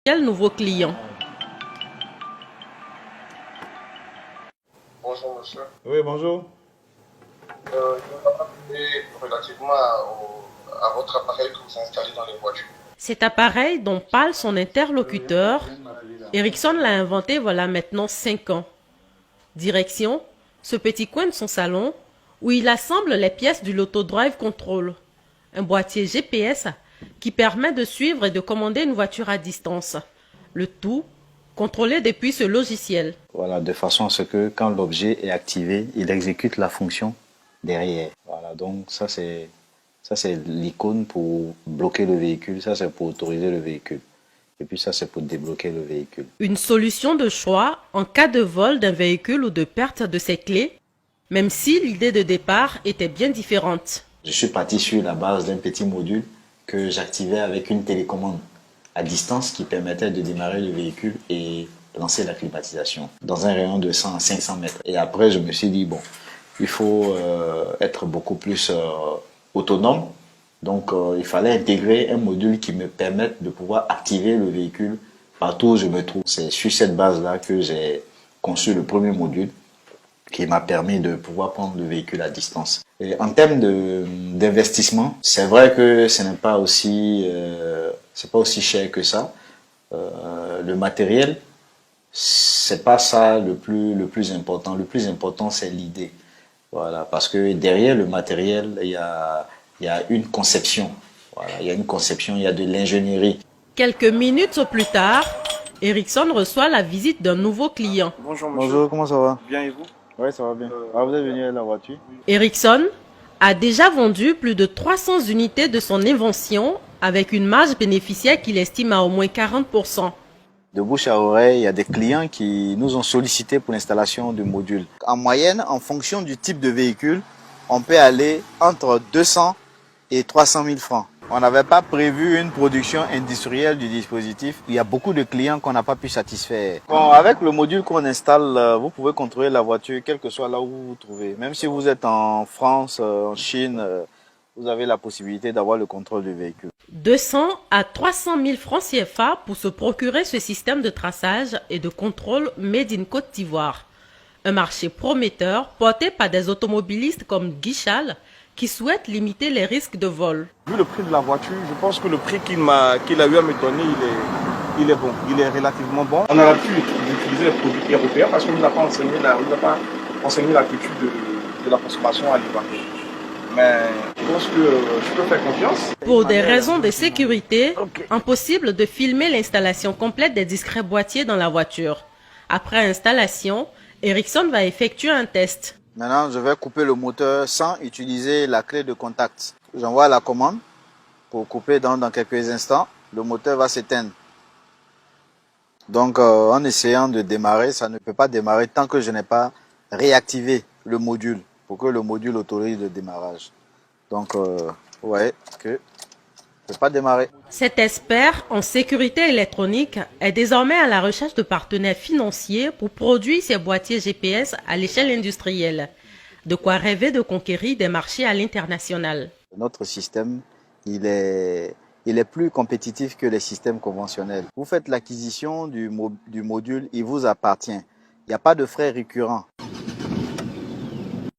Quel nouveau client? Bonjour monsieur. Oui, bonjour. Je vais appeler relativement à votre appareil que vous installez dans les voitures. Cet appareil dont parle son interlocuteur, Ericsson l'a inventé voilà maintenant 5 ans. Direction, ce petit coin de son salon où il assemble les pièces du l'Autodrive Control, un boîtier GPS qui permet de suivre et de commander une voiture à distance. Le tout contrôlé depuis ce logiciel. Voilà, de façon à ce que quand l'objet est activé, il exécute la fonction derrière. Voilà, donc ça c'est l'icône pour bloquer le véhicule, ça c'est pour autoriser le véhicule. Et puis ça c'est pour débloquer le véhicule. Une solution de choix en cas de vol d'un véhicule ou de perte de ses clés, même si l'idée de départ était bien différente. Je suis parti sur la base d'un petit module que j'activais avec une télécommande à distance qui permettait de démarrer le véhicule et lancer la climatisation dans un rayon de 100 à 500 mètres. Et après, je me suis dit, bon, il faut être beaucoup plus autonome. Donc, il fallait intégrer un module qui me permette de pouvoir activer le véhicule partout où je me trouve. C'est sur cette base-là que j'ai conçu le premier module qui m'a permis de pouvoir prendre le véhicule à distance. Et en termes d'investissement, c'est vrai que ce n'est pas aussi, c'est pas aussi cher que ça. Le matériel, c'est pas ça le plus important. Le plus important, c'est l'idée. Voilà, parce que derrière le matériel, il y a une conception. Voilà, il y a une conception, il y a de l'ingénierie. Quelques minutes plus tard, Ericsson reçoit la visite d'un nouveau client. Bonjour monsieur. Bonjour, comment ça va? Bien et vous? Oui, ça va bien. Vous êtes venu avec la voiture? Ericsson a déjà vendu plus de 300 unités de son invention avec une marge bénéficiaire qu'il estime à au moins 40%. De bouche à oreille, il y a des clients qui nous ont sollicité pour l'installation du module. En moyenne, en fonction du type de véhicule, on peut aller entre 200 et 300 000 francs. On n'avait pas prévu une production industrielle du dispositif. Il y a beaucoup de clients qu'on n'a pas pu satisfaire. Bon, avec le module qu'on installe, vous pouvez contrôler la voiture quel que soit là où vous vous trouvez. Même si vous êtes en France, en Chine, vous avez la possibilité d'avoir le contrôle du véhicule. 200 à 300 000 francs CFA pour se procurer ce système de traçage et de contrôle made in Côte d'Ivoire. Un marché prometteur porté par des automobilistes comme Guy Chal qui souhaitent limiter les risques de vol. Vu le prix de la voiture, je pense que le prix qu'il a eu à me donner, il est bon. Il est relativement bon. On a l'habitude d'utiliser les produits européens parce qu'on ne nous a pas enseigné la culture de la consommation alimentaire. Mais je pense que je peux faire confiance. Pour des raisons de sécurité, impossible de filmer l'installation complète des discrets boîtiers dans la voiture. Après installation, Ericsson va effectuer un test. Maintenant, je vais couper le moteur sans utiliser la clé de contact. J'envoie la commande pour couper dans quelques instants. Le moteur va s'éteindre. Donc, en essayant de démarrer, ça ne peut pas démarrer tant que je n'ai pas réactivé le module pour que le module autorise le démarrage. Donc, ouais, que ne peut pas démarrer. Cet expert en sécurité électronique est désormais à la recherche de partenaires financiers pour produire ces boîtiers GPS à l'échelle industrielle. De quoi rêver de conquérir des marchés à l'international. Notre système, il est plus compétitif que les systèmes conventionnels. Vous faites l'acquisition du module, il vous appartient. Il n'y a pas de frais récurrents.